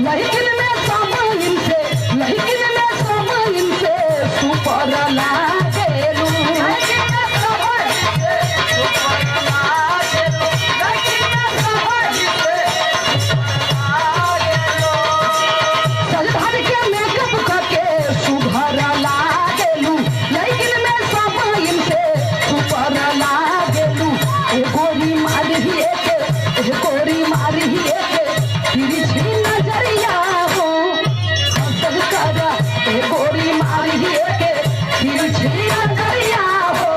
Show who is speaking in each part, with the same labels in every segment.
Speaker 1: लेकिन में समाइन से सुपर लागेलू सजधार के मेकअप करके सुभर लागेलू लेकिन में समाइन से सुपर लागेलू ए गोरी मारी के तिरछी नजरिया हो हंसल करा ए गोरी मारी के तिरछी नजरिया हो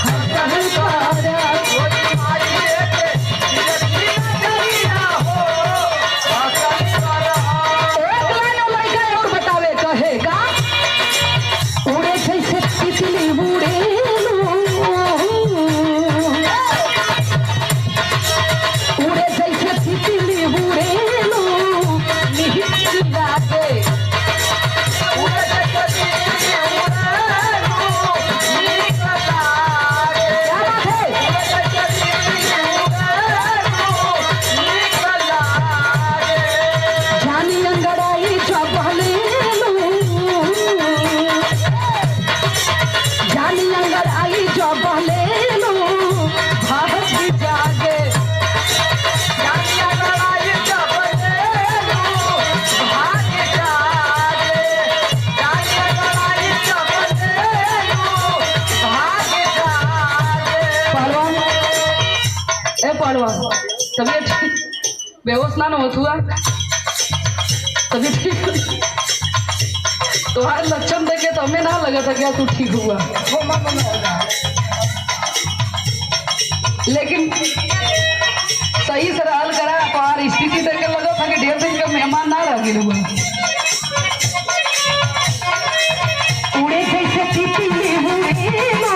Speaker 1: हंसल करा गोरी मारी के तिरछी नजरिया हो हंसल करा। एक लाइन लइका और बतावे कहेगा उड़े जैसे तितली उड़ेलू उड़े जैसे तितली उड़ेलू निहित लागे उड़े जैसे तितली उड़ेलू निहित लागे क्या बात है उड़े जैसे तितली उड़ेलू निहित लागे जानी अंगड़ाई चबलेलू जानी अंगड़ाई चबलेलू भाग जागे पहलवान तबीयत बेहोश ना होत हुआ तबीयत तुम्हारे लक्षण देखे तो हमें ना लगा था क्या तू ठीक हुआ लेकिन सही से हाल करा तुम्हारी स्थिति देख के लगा था कि ढेर दिन का मेहमान ना रह गए उड़े जैसे तितली उड़ेलू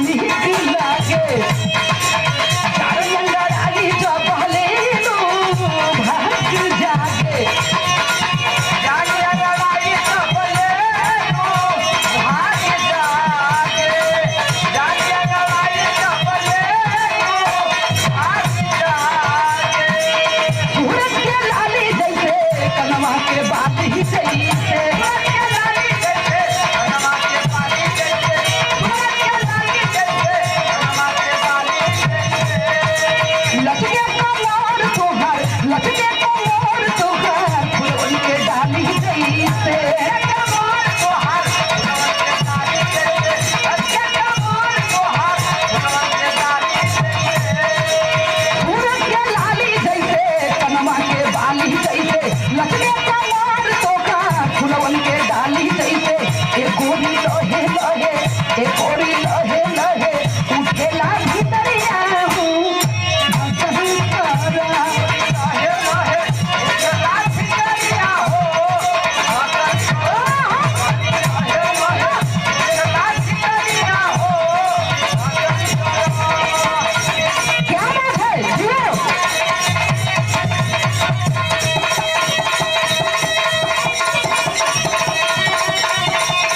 Speaker 1: निहित लागे गोरी